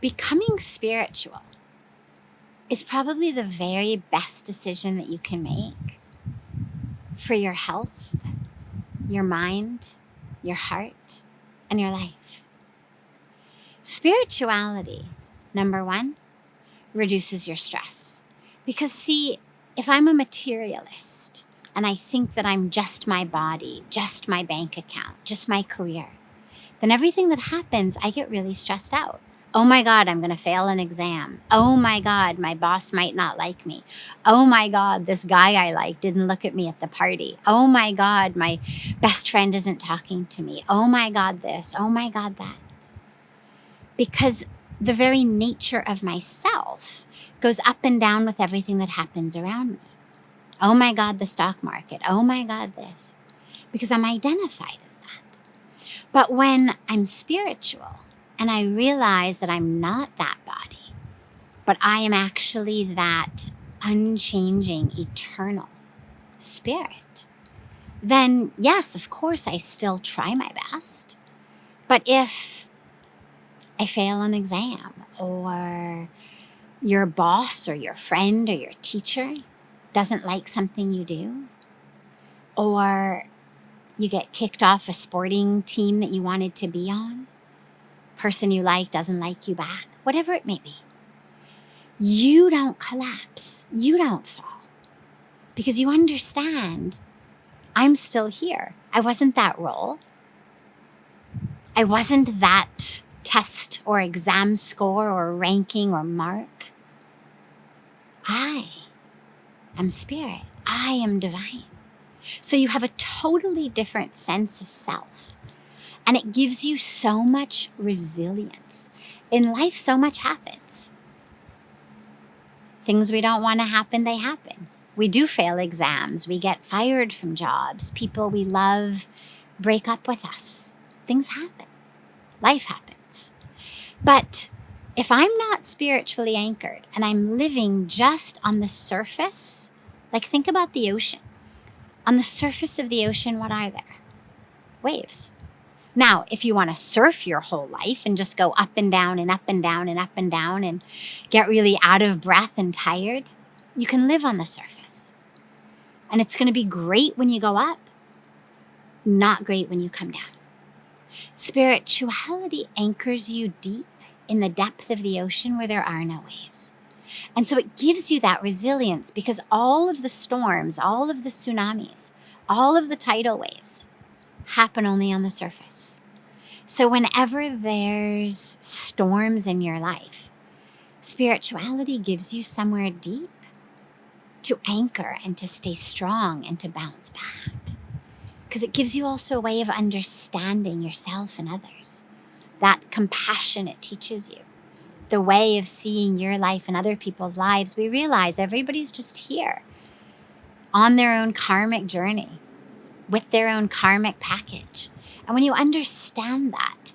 becoming spiritual is probably the very best decision that you can make for your health, your mind, your heart, and your life. Spirituality, number one, reduces your stress. Because see, if I'm a materialist and I think that I'm just my body, just my bank account, just my career, then everything that happens, I get really stressed out. Oh my God, I'm going to fail an exam. Oh my God, my boss might not like me. Oh my God, this guy I like didn't look at me at the party. Oh my God, my best friend isn't talking to me. Oh my God, this. Oh my God, that. Because the very nature of myself goes up and down with everything that happens around me. Oh my God, the stock market. Oh my God, this. Because I'm identified as that. But when I'm spiritual and I realize that I'm not that body, but I am actually that unchanging, eternal spirit, then yes, of course, I still try my best. But if I fail an exam, or your boss or your friend or your teacher doesn't like something you do, or you get kicked off a sporting team that you wanted to be on, person you like doesn't like you back, whatever it may be, you don't collapse, you don't fall, because you understand I'm still here. I wasn't that role. I wasn't that test or exam score or ranking or mark. I am spirit. I am divine. So you have a totally different sense of self. And it gives you so much resilience. In life, so much happens. Things we don't want to happen, they happen. We do fail exams. We get fired from jobs. People we love break up with us. Things happen. Life happens. But if I'm not spiritually anchored and I'm living just on the surface, like think about the ocean. On the surface of the ocean, what are there? Waves. Now, if you want to surf your whole life and just go up and down and up and down and up and down and get really out of breath and tired, you can live on the surface. And it's going to be great when you go up, not great when you come down. Spirituality anchors you deep in the depth of the ocean where there are no waves. And so it gives you that resilience, because all of the storms, all of the tsunamis, all of the tidal waves happen only on the surface. So whenever there's storms in your life, spirituality gives you somewhere deep to anchor and to stay strong and to bounce back. Because it gives you also a way of understanding yourself and others. That compassion it teaches you. The way of seeing your life and other people's lives. We realize everybody's just here on their own karmic journey with their own karmic package. And when you understand that,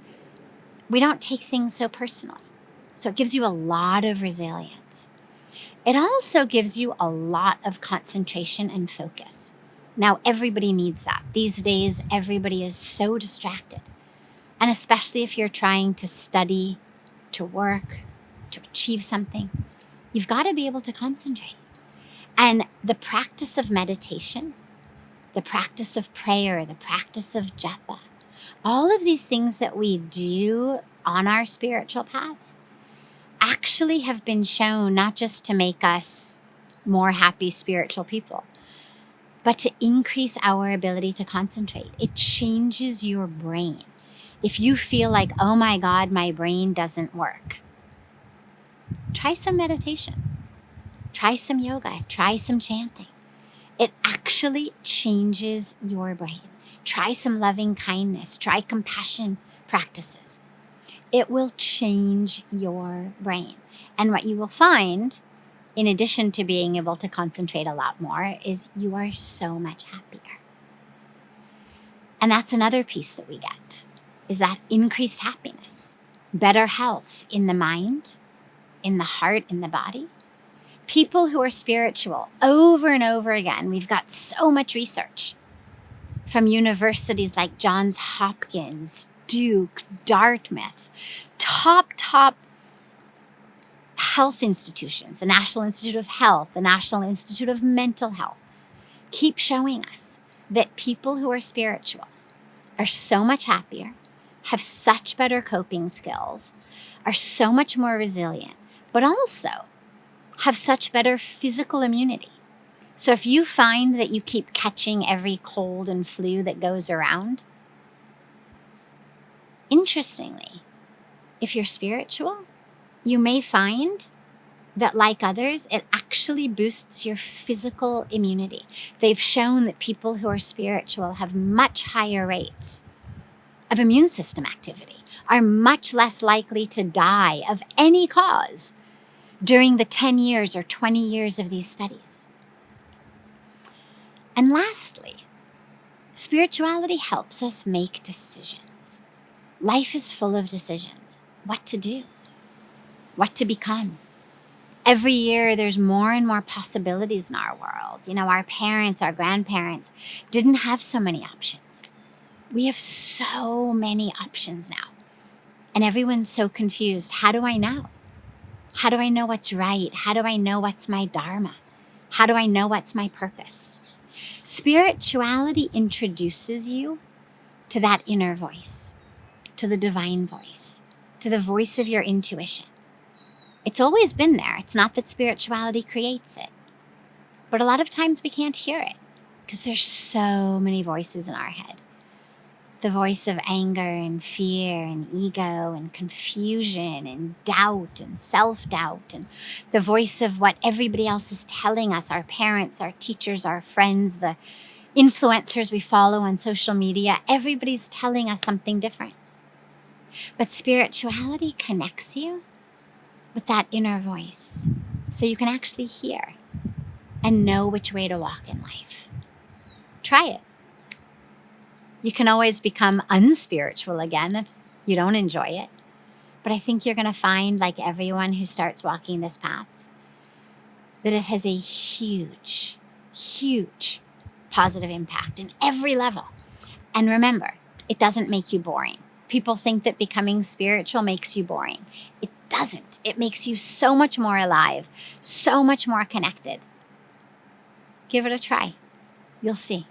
we don't take things so personally. So it gives you a lot of resilience. It also gives you a lot of concentration and focus. Now, everybody needs that. These days, everybody is so distracted. And especially if you're trying to study, to work, to achieve something, you've got to be able to concentrate. And the practice of meditation, the practice of prayer, the practice of japa, all of these things that we do on our spiritual path actually have been shown not just to make us more happy spiritual people, but to increase our ability to concentrate. It changes your brain. If you feel like, oh my God, my brain doesn't work, try some meditation, try some yoga, try some chanting. It actually changes your brain. Try some loving kindness, try compassion practices. It will change your brain. And what you will find, in addition to being able to concentrate a lot more, is you are so much happier. And that's another piece that we get, is that increased happiness, better health in the mind, in the heart, in the body. People who are spiritual, over and over again, we've got so much research from universities like Johns Hopkins, Duke, Dartmouth, top health institutions, the National Institute of Health, the National Institute of Mental Health, keep showing us that people who are spiritual are so much happier, have such better coping skills, are so much more resilient, but also have such better physical immunity. So if you find that you keep catching every cold and flu that goes around, interestingly, if you're spiritual, you may find that, like others, it actually boosts your physical immunity. They've shown that people who are spiritual have much higher rates of immune system activity, are much less likely to die of any cause during the 10 years or 20 years of these studies. And lastly, spirituality helps us make decisions. Life is full of decisions. What to do, what to become. Every year, there's more and more possibilities in our world. You know, our parents, our grandparents didn't have so many options. We have so many options now. And everyone's so confused. How do I know? How do I know what's right? How do I know what's my dharma? How do I know what's my purpose? Spirituality introduces you to that inner voice, to the divine voice, to the voice of your intuition. It's always been there. It's not that spirituality creates it. But a lot of times we can't hear it because there's so many voices in our head. The voice of anger and fear and ego and confusion and doubt and self-doubt, and the voice of what everybody else is telling us, our parents, our teachers, our friends, the influencers we follow on social media. Everybody's telling us something different. But spirituality connects you with that inner voice so you can actually hear and know which way to walk in life. Try it. You can always become unspiritual again if you don't enjoy it. But I think you're going to find, like everyone who starts walking this path, that it has a huge, huge positive impact in every level. And remember, it doesn't make you boring. People think that becoming spiritual makes you boring. It doesn't. It makes you so much more alive, so much more connected. Give it a try. You'll see.